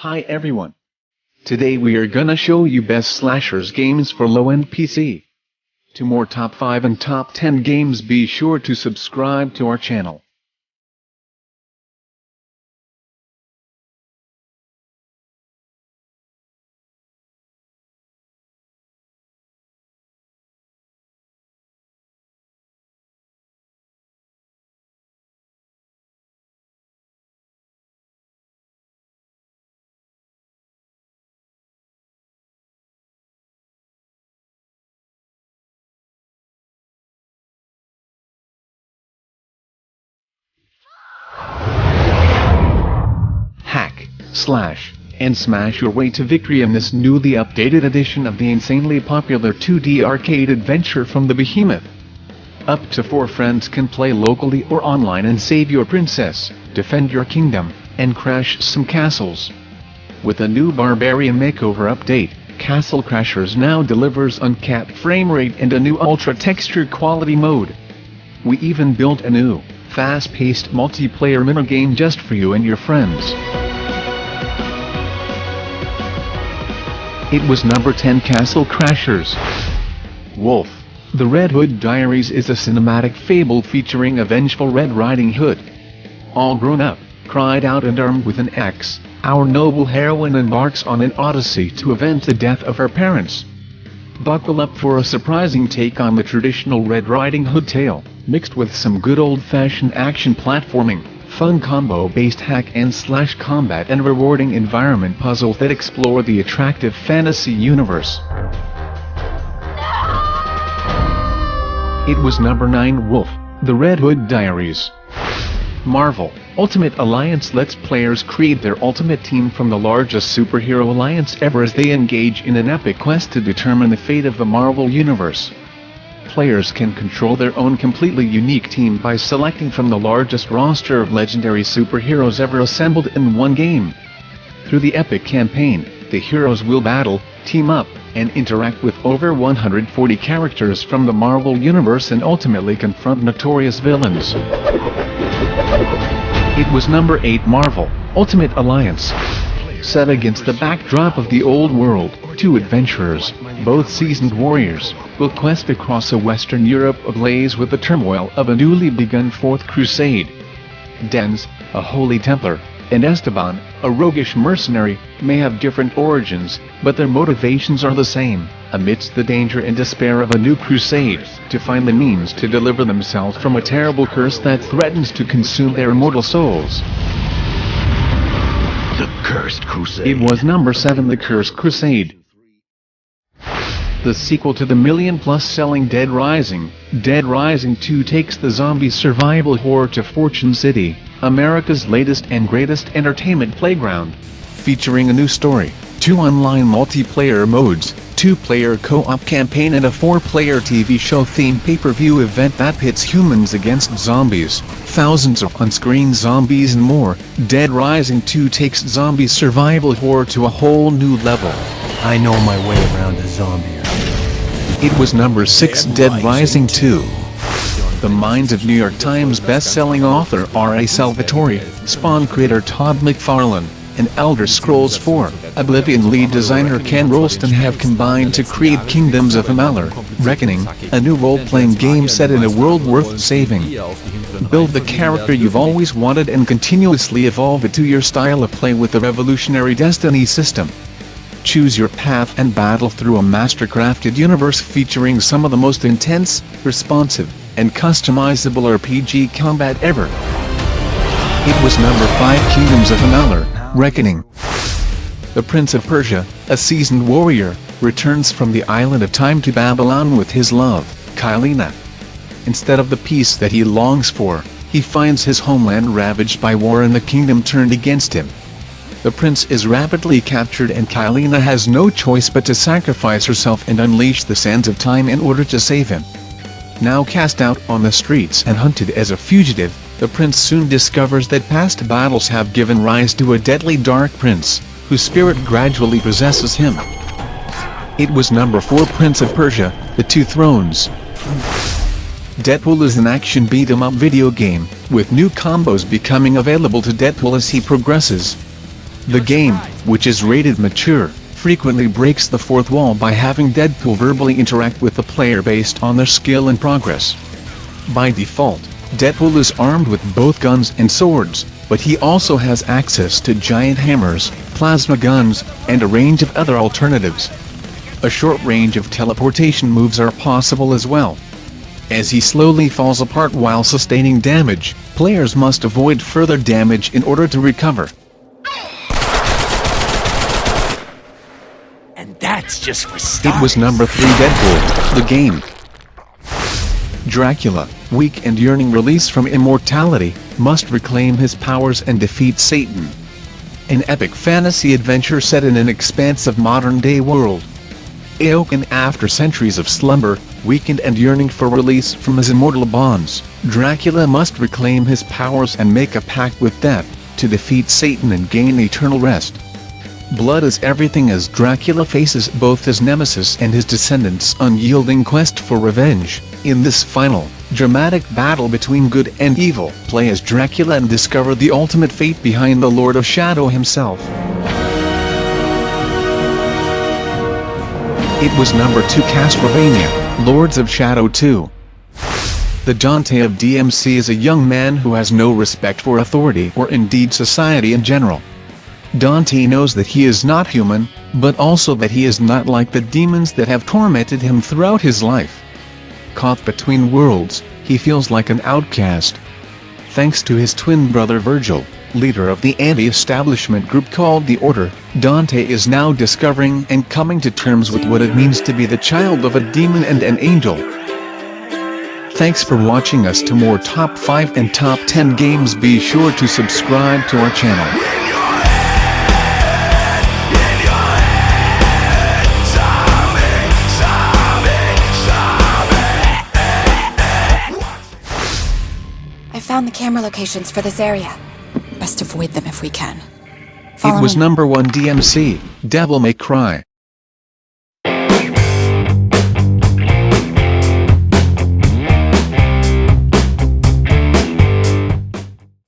Hi everyone. Today we are gonna show you best slashers games for low-end PC. To more top 5 and top 10 games, be sure to subscribe to our channel. Hack, slash, and smash your way to victory in this newly updated edition of the insanely popular 2D arcade adventure from the behemoth. Up to 4 friends can play locally or online and save your princess, defend your kingdom, and crash some castles. With a new Barbarian makeover update, Castle Crashers now delivers uncapped frame rate and a new ultra texture quality mode. We even built a new, fast-paced multiplayer minigame just for you and your friends. It was number 10, Castle Crashers. Woolfe. The Red Hood Diaries is a cinematic fable featuring a vengeful Red Riding Hood. All grown up, cried out and armed with an axe, our noble heroine embarks on an odyssey to avenge the death of her parents. Buckle up for a surprising take on the traditional Red Riding Hood tale, mixed with some good old-fashioned action platforming, fun combo-based hack-and-slash combat, and rewarding environment puzzles that explore the attractive fantasy universe. It was number 9, Woolfe. The Red Hood Diaries. Marvel Ultimate Alliance lets players create their ultimate team from the largest superhero alliance ever as they engage in an epic quest to determine the fate of the Marvel Universe. Players can control their own completely unique team by selecting from the largest roster of legendary superheroes ever assembled in one game. Through the epic campaign, the heroes will battle, team up, and interact with over 140 characters from the Marvel Universe and ultimately confront notorious villains. It was number 8, Marvel Ultimate Alliance. Set against the backdrop of the old world, 2 adventurers, both seasoned warriors, will quest across a Western Europe ablaze with the turmoil of a newly begun 4th Crusade. Denz, a holy Templar, and Esteban, a roguish mercenary, may have different origins, but their motivations are the same, amidst the danger and despair of a new crusade, to find the means to deliver themselves from a terrible curse that threatens to consume their immortal souls. The Cursed Crusade. It was number 7, The Cursed Crusade. The sequel to the million-plus selling Dead Rising, Dead Rising 2 takes the zombie survival horror to Fortune City, America's latest and greatest entertainment playground. Featuring a new story, 2 online multiplayer modes, 2-player co-op campaign, and a 4-player TV show-themed pay-per-view event that pits humans against zombies, thousands of on-screen zombies and more, Dead Rising 2 takes zombie survival horror to a whole new level. I know my way around a zombie. It was number 6, Dead Rising 2. The minds of New York Times best-selling author R.A. Salvatore, Spawn creator Todd McFarlane, and Elder Scrolls 4, Oblivion lead designer Ken Rolston have combined to create Kingdoms of Amalur, Reckoning, a new role-playing game set in a world worth saving. Build the character you've always wanted and continuously evolve it to your style of play with the revolutionary Destiny system. Choose your path and battle through a master-crafted universe featuring some of the most intense, responsive, and customizable RPG combat ever. It was number 5, Kingdoms of Amalur, Reckoning. The Prince of Persia, a seasoned warrior, returns from the island of Time to Babylon with his love, Kylina. Instead of the peace that he longs for, he finds his homeland ravaged by war and the kingdom turned against him. The prince is rapidly captured and Kylina has no choice but to sacrifice herself and unleash the sands of time in order to save him. Now cast out on the streets and hunted as a fugitive, the prince soon discovers that past battles have given rise to a deadly dark prince, whose spirit gradually possesses him. It was number 4, Prince of Persia, The Two Thrones. Deadpool is an action beat-em-up video game, with new combos becoming available to Deadpool as he progresses. The game, which is rated mature, frequently breaks the fourth wall by having Deadpool verbally interact with the player based on their skill and progress. By default, Deadpool is armed with both guns and swords, but he also has access to giant hammers, plasma guns, and a range of other alternatives. A short range of teleportation moves are possible as well. As he slowly falls apart while sustaining damage, players must avoid further damage in order to recover. And that's just for starters. It was number 3 Deadpool, the game. Dracula, weak and yearning release from immortality, must reclaim his powers and defeat Satan. An epic fantasy adventure set in an expansive modern-day world. Awoken after centuries of slumber, weakened and yearning for release from his immortal bonds, Dracula must reclaim his powers and make a pact with death, to defeat Satan and gain eternal rest. Blood is everything as Dracula faces both his nemesis and his descendants' unyielding quest for revenge. In this final, dramatic battle between good and evil, play as Dracula and discover the ultimate fate behind the Lord of Shadow himself. It was number 2 Castlevania, Lords of Shadow 2. The Dante of DMC is a young man who has no respect for authority or indeed society in general. Dante knows that he is not human, but also that he is not like the demons that have tormented him throughout his life. Caught between worlds, he feels like an outcast. Thanks to his twin brother Virgil, leader of the anti-establishment group called the Order, Dante is now discovering and coming to terms with what it means to be the child of a demon and an angel. Thanks for watching us. To more top 5 and top 10 games, be sure to subscribe to our channel. I found the camera locations for this area. Best avoid them if we can. It was number 1 DMC, Devil May Cry.